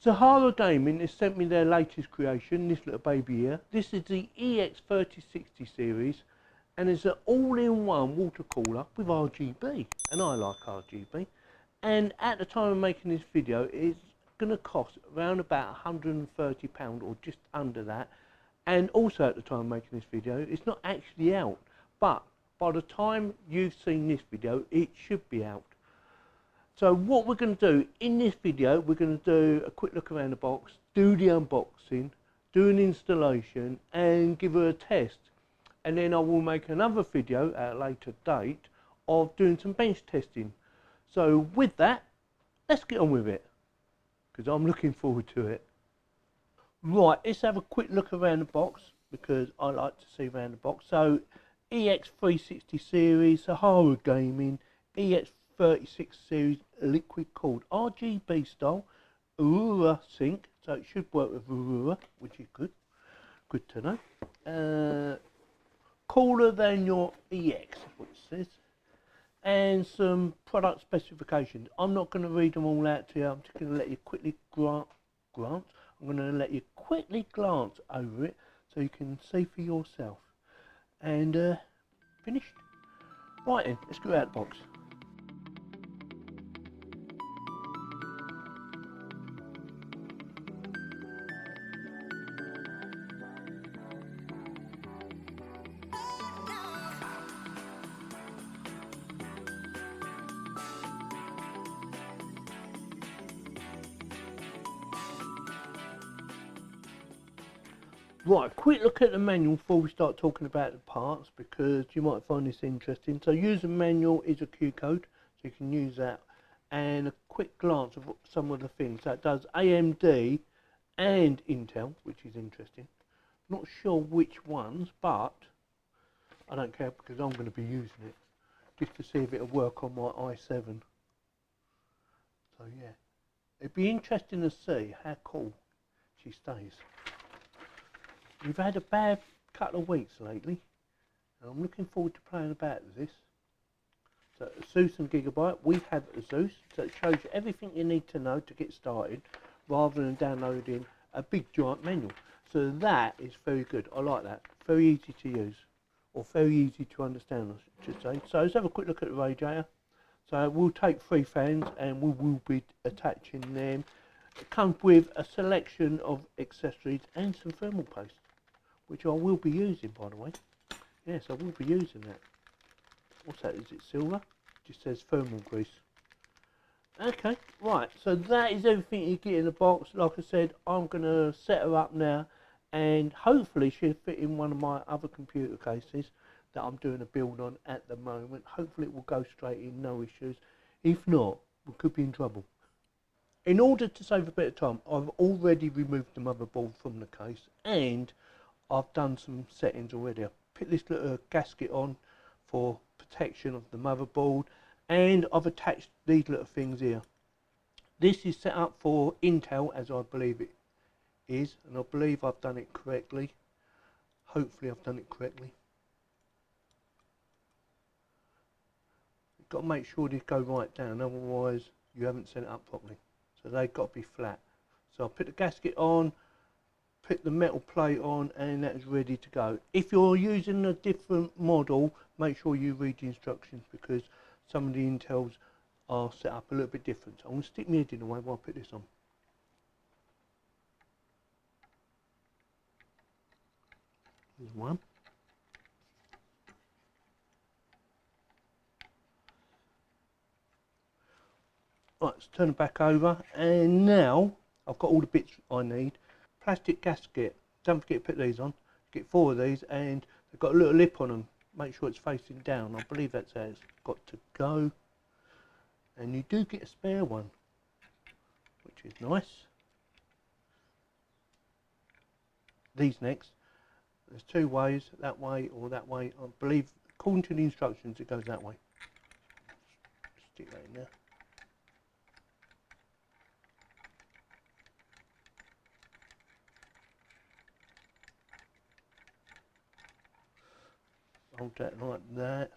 SaharaGaming has sent me their latest creation, this little baby here. This is the EX3060 series, and it's an all-in-one water cooler with RGB, and I like RGB. And at the time of making this video, it's going to cost around about £130 or just under that. And also at the time of making this video, it's not actually out, but by the time you've seen this video, it should be out. So what we're going to do in this video, we're going to do a quick look around the box, do the unboxing, do an installation and give her a test. And then I will make another video at a later date of doing some bench testing. So with that, let's get on with it, because I'm looking forward to it. Right, let's have a quick look around the box, because I like to see around the box. So EX360 series, SaharaGaming, EX36 series liquid cooled RGB style Aurora sink, so it should work with Aurora, which is good to know. Cooler than your EX, what it says, and some product specifications. I'm not going to read them all out to you. I'm just going to let you quickly glance over it so you can see for yourself. And finished. Right then, let's go out the box. Right, quick look at the manual before we start talking about the parts, because you might find this interesting. So user manual is a Q code, so you can use that, and a quick glance of some of the things. So it does AMD and Intel, which is interesting. Not sure which ones, but I don't care because I'm going to be using it just to see if it'll work on my i7. So yeah, it'd be interesting to see how cool she stays. We've had a bad couple of weeks lately, and I'm looking forward to playing about with this. So Asus and Gigabyte, we have Asus, so it shows you everything you need to know to get started, rather than downloading a big giant manual. So that is very good, I like that. Very easy to use, or very easy to understand I should say. So let's have a quick look at the radiator. So we'll take 3 fans and we will be attaching them. It comes with a selection of accessories and some thermal paste, which I will be using, by the way. Yes, I will be using that. What's that? Is it silver? It just says thermal grease. Okay, right. So that is everything you get in the box. Like I said, I'm going to set her up now, and hopefully she'll fit in one of my other computer cases that I'm doing a build on at the moment. Hopefully it will go straight in, no issues. If not, we could be in trouble. In order to save a bit of time, I've already removed the motherboard from the case, and I've done some settings already. I've put this little gasket on for protection of the motherboard, and I've attached these little things here. This is set up for Intel, as I believe it is, and I believe I've done it correctly. Hopefully I've done it correctly. You've got to make sure these go right down, otherwise you haven't set it up properly. So they've got to be flat. So I'll put the gasket on, put the metal plate on, and that is ready to go. If you're using a different model, make sure you read the instructions, because some of the Intels are set up a little bit different. So I'm going to stick my head in the way while I put this on. There's one. Right, let's turn it back over, and now I've got all the bits I need. Plastic gasket, don't forget to put these on. Get 4 of these, and they've got a little lip on them. Make sure it's facing down. I believe that's how it's got to go. And you do get a spare one, which is nice. These next. There's 2 ways, that way or that way. I believe, according to the instructions, it goes that way. Stick that in there. Hold that like that.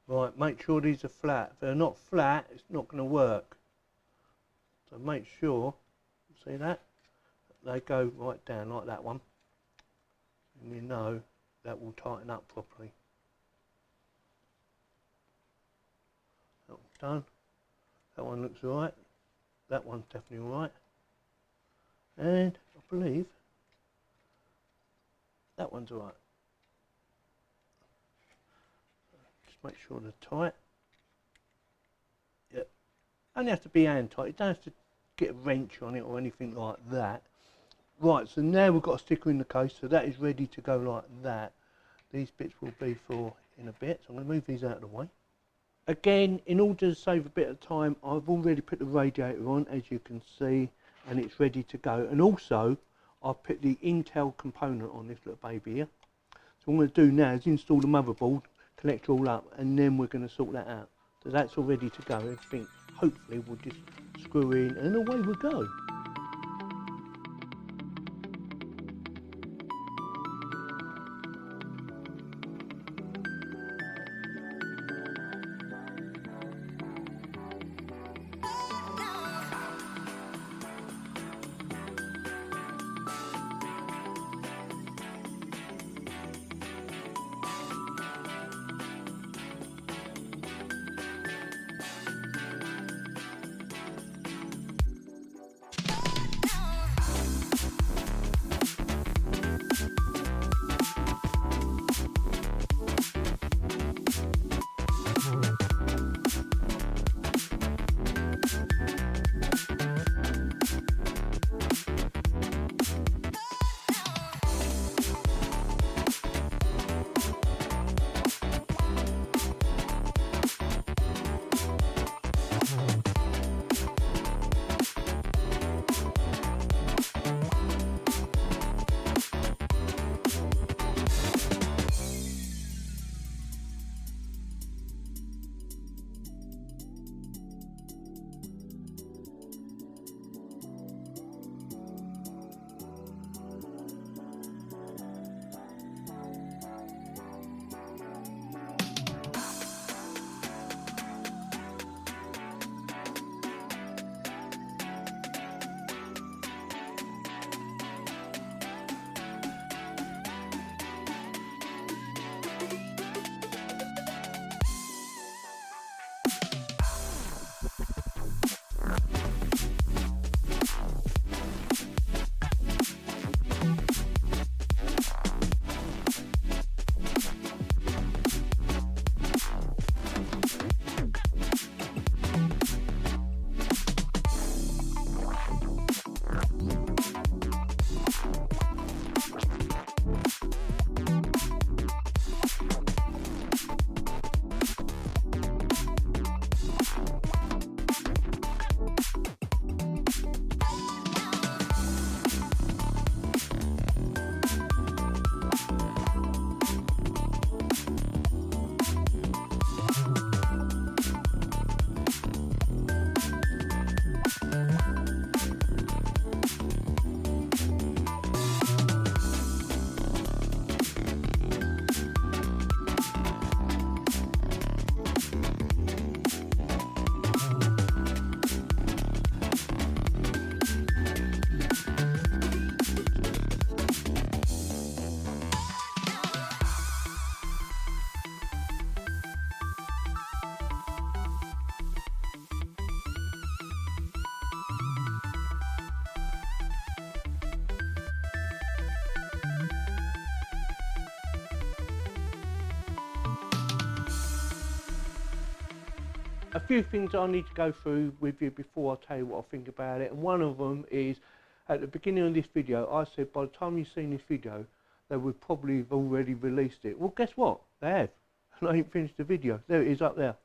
Right, make sure these are flat. If they're not flat, it's not going to work. So make sure See that? They go right down like that one, and you know that will tighten up properly. That one's done. That one looks alright. That one's definitely alright. And I believe that one's alright. Just make sure they're tight. Yep. Only have to be hand tight. You don't have to get a wrench on it or anything like that. Right, so now we've got a sticker in the case, so that is ready to go like that. These bits will be for in a bit, so I'm going to move these out of the way. Again, in order to save a bit of time, I've already put the radiator on, as you can see, and it's ready to go. And also, I've put the Intel component on this little baby here. So what I'm going to do now is install the motherboard, connect it all up, and then we're going to sort that out. So that's all ready to go. Everything, hopefully, we'll just screw in, and away we go. A few things I need to go through with you before I tell you what I think about it, and one of them is, at the beginning of this video I said by the time you've seen this video they would probably have already released it. Well, guess what? They have. And I ain't finished the video. There it is up there.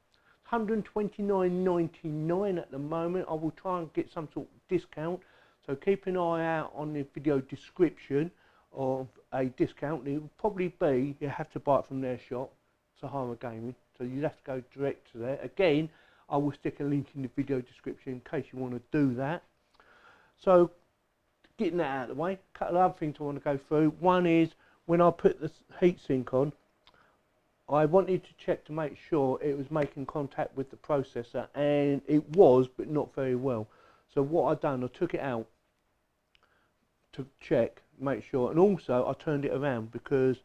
$129.99 at the moment. I will try and get some sort of discount, so keep an eye out on the video description of a discount. It will probably be, you have to buy it from their shop, SaharaGaming, so you'd have to go direct to there. Again, I will stick a link in the video description in case you want to do that. So getting that out of the way, a couple of other things I want to go through. One is, when I put the heatsink on, I wanted to check to make sure it was making contact with the processor, and it was, but not very well. So what I've done, I took it out to check, make sure. And also I turned it around because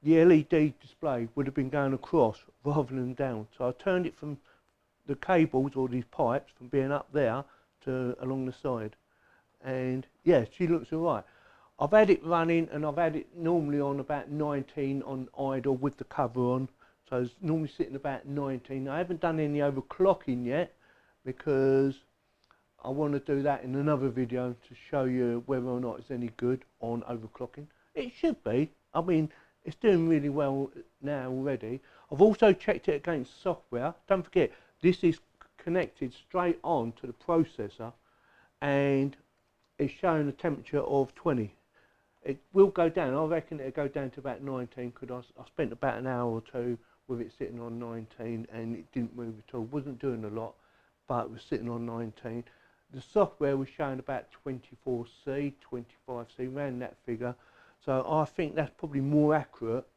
the LED display would have been going across rather than down. So I turned it from the cables or these pipes from being up there to along the side. And yeah, she looks alright. I've had it running and I've had it normally on about 19 on idle with the cover on. So it's normally sitting about 19. I haven't done any overclocking yet because I want to do that in another video to show you whether or not it's any good on overclocking. It should be. I mean, it's doing really well now already. I've also checked it against software. Don't forget, this is connected straight on to the processor and it's showing a temperature of 20. It will go down. I reckon it'll go down to about 19 because I spent about an hour or two with it sitting on 19 and it didn't move at all. Wasn't doing a lot, but it was sitting on 19. The software was showing about 24C, 25C, around that figure. So I think that's probably more accurate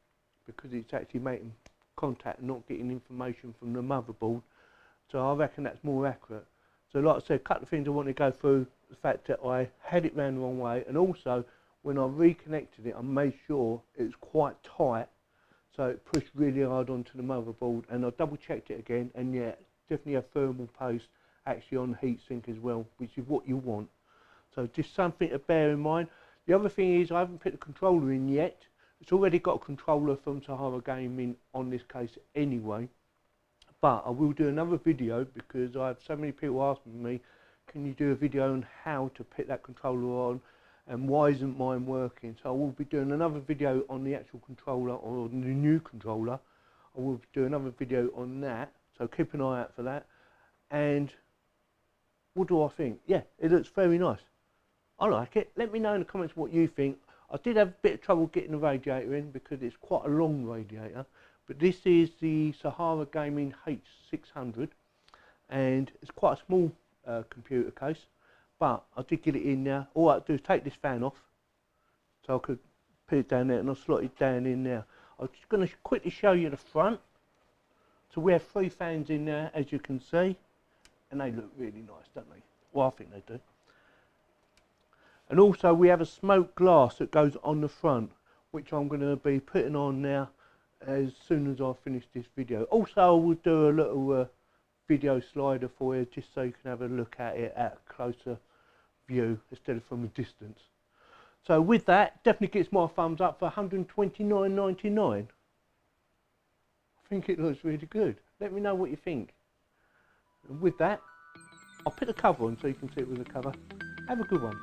because it's actually making contact and not getting information from the motherboard. So I reckon that's more accurate. So like I said, a couple of things I want to go through. The fact that I had it round the wrong way, and also when I reconnected it, I made sure it was quite tight, so it pushed really hard onto the motherboard. And I double checked it again, and yeah, definitely a thermal paste actually on the heatsink as well, which is what you want. So just something to bear in mind. The other thing is I haven't put the controller in yet. It's already got a controller from SaharaGaming on this case anyway, but I will do another video because I have so many people asking me, can you do a video on how to put that controller on and why isn't mine working? So I will be doing another video on the actual controller or the new controller. I will do another video on that, so keep an eye out for that. And what do I think? Yeah, it looks very nice. I like it. Let me know in the comments what you think. I did have a bit of trouble getting the radiator in because it's quite a long radiator, but this is the SaharaGaming H600 and it's quite a small computer case, but I did get it in there. All I have to do is take this fan off so I could put it down there and I'll slot it down in there. I'm just going to quickly show you the front. So we have 3 fans in there, as you can see, and they look really nice, don't they? Well, I think they do. And also we have a smoke glass that goes on the front, which I'm going to be putting on now as soon as I finish this video. Also I will do a little video slider for you just so you can have a look at it at a closer view instead of from a distance. So with that, definitely gets my thumbs up for $129.99. I think it looks really good. Let me know what you think. And with that, I'll put the cover on so you can see it with the cover. Have a good one.